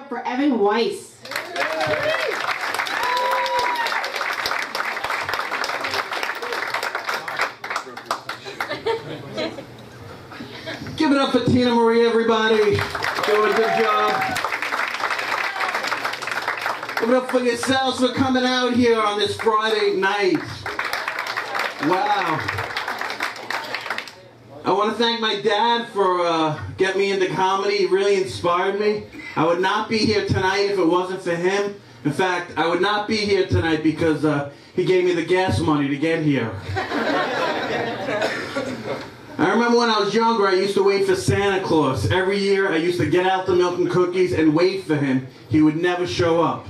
For Evan Weiss. Give it up for Tina Marie, everybody. Doing a good job. Give it up for yourselves for coming out here on this Friday night. Wow. I want to thank my dad for getting me into comedy. He really inspired me. I would not be here tonight if it wasn't for him. In fact, I would not be here tonight because he gave me the gas money to get here. I remember when I was younger, I used to wait for Santa Claus. Every year, I used to get out the milk and cookies and wait for him. He would never show up.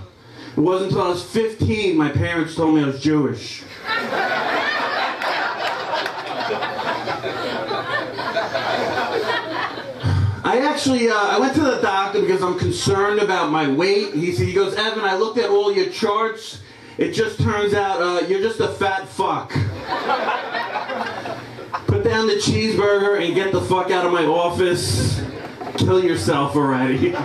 It wasn't until I was 15 my parents told me I was Jewish. I went to the doctor because I'm concerned about my weight. He goes, Evan, I looked at all your charts. It just turns out you're just a fat fuck. Put down the cheeseburger and get the fuck out of my office. Kill yourself already.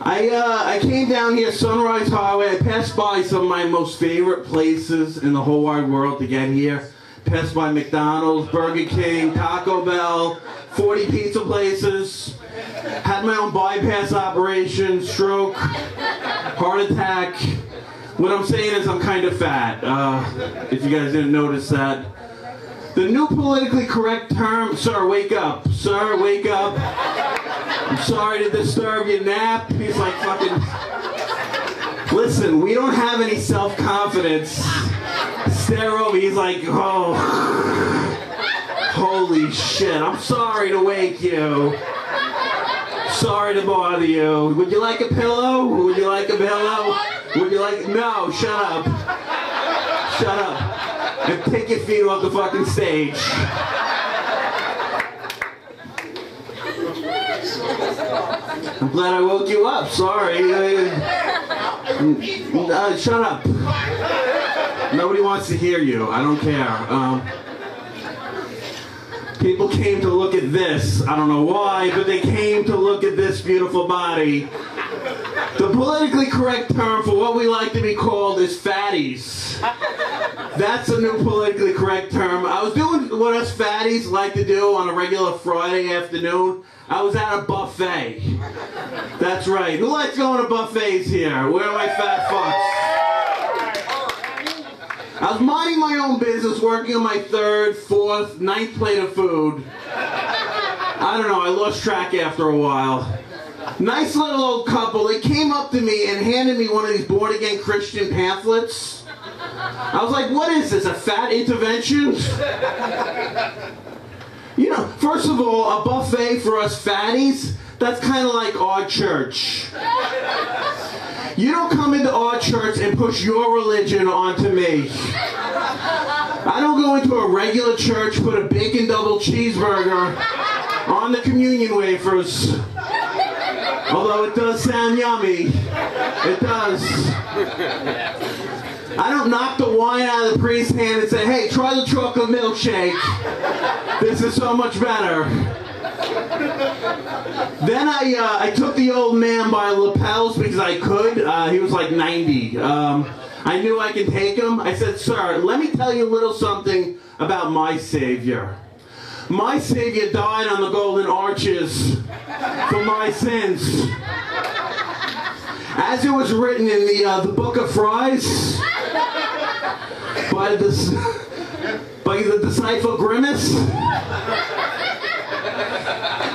I came down here, Sunrise Highway. I passed by some of my most favorite places in the whole wide world to get here. Passed by McDonald's, Burger King, Taco Bell, 40 pizza places. Had my own bypass operation, stroke, heart attack. What I'm saying is I'm kind of fat, if you guys didn't notice that. The new politically correct term, sir, wake up. Sir, wake up. I'm sorry to disturb your nap. He's like fucking... Listen, we don't have any self-confidence. Stare over, he's like, oh, holy shit, I'm sorry to wake you. Sorry to bother you. Would you like a pillow? Would you like a pillow? Would you like, no, shut up. Shut up. And take your feet off the fucking stage. I'm glad I woke you up, sorry. Shut up. Nobody wants to hear you. I don't care. People came to look at this. I don't know why, but they came to look at this beautiful body. The politically correct term for what we like to be called is fatties. That's a new politically correct term. I was doing what us fatties like to do on a regular Friday afternoon. I was at a buffet. That's right. Who likes going to buffets here? Where are my fat fucks? I was minding my own business, working on my 3rd, 4th, 9th plate of food. I don't know, I lost track after a while. Nice little old couple, they came up to me and handed me one of these born-again Christian pamphlets. I was like, what is this, a fat intervention? You know, first of all, a buffet for us fatties, that's kind of like our church. You don't come into our church and push your religion onto me. I don't go into a regular church, put a bacon double cheeseburger on the communion wafers. Although it does sound yummy. It does. I don't knock the wine out of the priest's hand and say, hey, try the chocolate milkshake. This is so much better. Then I took the old man by the lapels because I could. He was like 90. I knew I could take him. I said, sir, let me tell you a little something about my Savior. My Savior died on the golden arches for my sins. As it was written in the book of Fries by the disciple Grimace.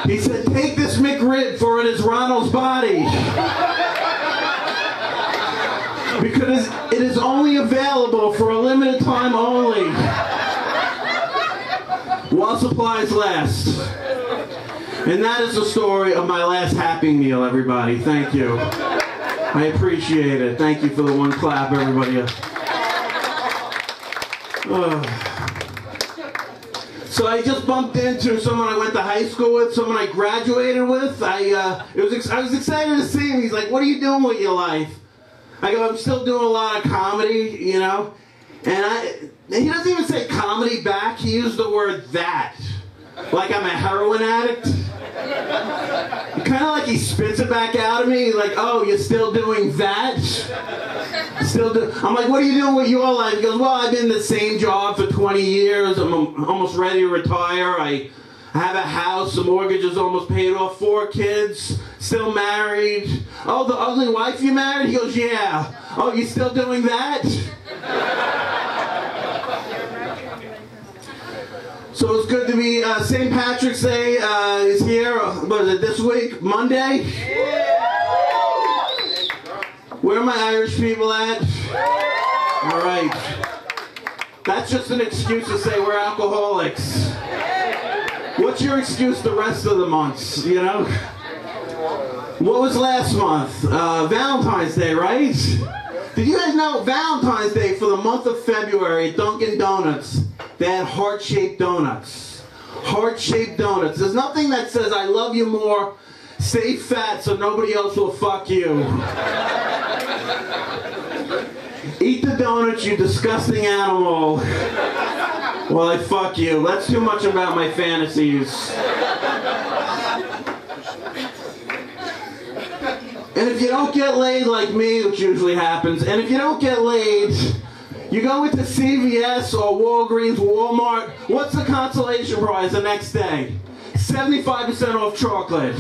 He said, take this McRib, for it is Ronald's body. Because it is only available for a limited time only. While supplies last. And that is the story of my last Happy Meal, everybody. Thank you. I appreciate it. Thank you for the one clap, everybody. So I just bumped into someone I went to high school with, someone I graduated with. I was excited to see him. He's like, what are you doing with your life? I go, I'm still doing a lot of comedy, you know. And he doesn't even say comedy back. He used the word that. like I'm a heroin addict. Kind of like he spits it back out of me, like, oh, you're still doing that? I'm like, what are you doing with your life? He goes, well, I've been in the same job for 20 years. I'm almost ready to retire. I have a house. The mortgage is almost paid off. 4 kids. Still married. Oh, the ugly wife you married? He goes, yeah. Oh, you still doing that? So it's good to be, St. Patrick's Day is here, what is it, this week, Monday? Where are my Irish people at? All right. That's just an excuse to say we're alcoholics. What's your excuse the rest of the months, you know? What was last month? Valentine's Day, right? Did you guys know Valentine's Day for the month of February at Dunkin' Donuts, they had heart-shaped donuts. Heart-shaped donuts. There's nothing that says, I love you more, stay fat so nobody else will fuck you. Eat the donuts, you disgusting animal. Well, I fuck you. That's too much about my fantasies. And if you don't get laid like me, which usually happens, and if you don't get laid, you go into CVS or Walgreens, Walmart, what's the consolation prize the next day? 75% off chocolate.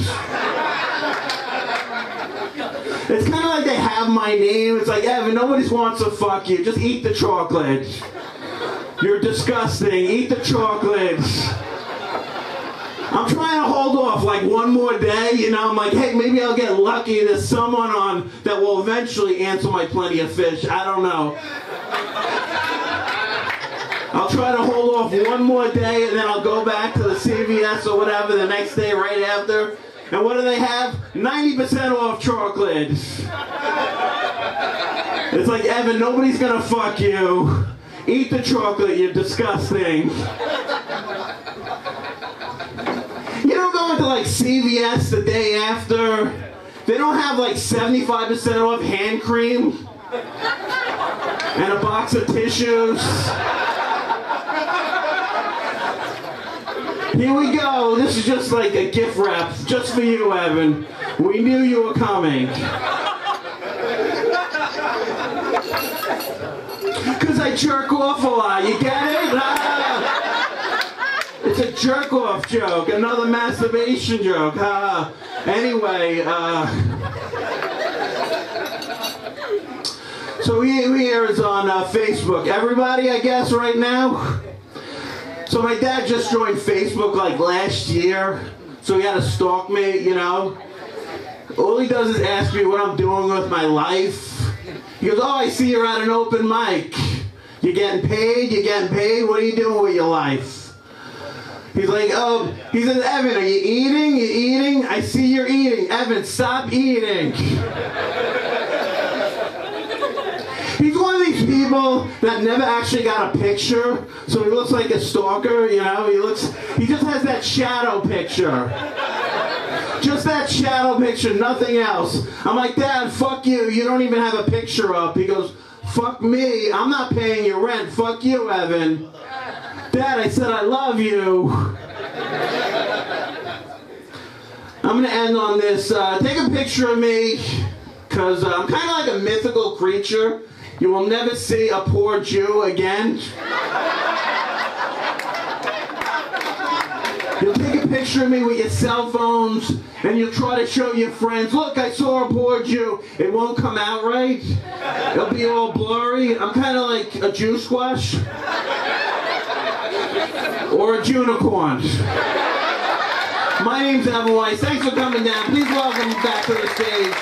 It's kind of like they have my name. It's like, Evan, nobody wants to fuck you. Just eat the chocolate. You're disgusting. Eat the chocolate. I'm trying to hold off like one more day, you know, I'm like, hey, maybe I'll get lucky. There's someone on that will eventually answer my Plenty of Fish. I don't know. I'll try to hold off one more day and then I'll go back to the CVS or whatever the next day right after. And what do they have? 90% off chocolate. It's like, Evan, nobody's gonna fuck you. Eat the chocolate, you're disgusting. You don't go into like CVS the day after. They don't have like 75% off hand cream and a box of tissues. Here we go. This is just like a gift wrap just for you, Evan. We knew you were coming. Because I jerk off a lot. You get it? It's a jerk off joke. Another masturbation joke. Anyway, so here is on Facebook. Everybody, I guess, right now? So my dad just joined Facebook like last year, so he had to stalk me, you know. All he does is ask me what I'm doing with my life. He goes, oh, I see you're at an open mic. You getting paid? You getting paid? What are you doing with your life? He's like, oh, he says, Evan, are you eating? You eating? I see you're eating. Evan, stop eating. He's one of these people that never actually got a picture, so he looks like a stalker, you know? He just has that shadow picture. Just that shadow picture, nothing else. I'm like, Dad, fuck you, you don't even have a picture up. He goes, fuck me, I'm not paying your rent, fuck you, Evan. Dad, I said I love you. I'm gonna end on this. Take a picture of me, because I'm kind of like a mythical creature. You will never see a poor Jew again. You'll take a picture of me with your cell phones, and you'll try to show your friends, look, I saw a poor Jew. It won't come out right. It'll be all blurry. I'm kind of like a Jew squash. Or a Junicorn. My name's Evan Weiss. Thanks for coming down. Please welcome back to the stage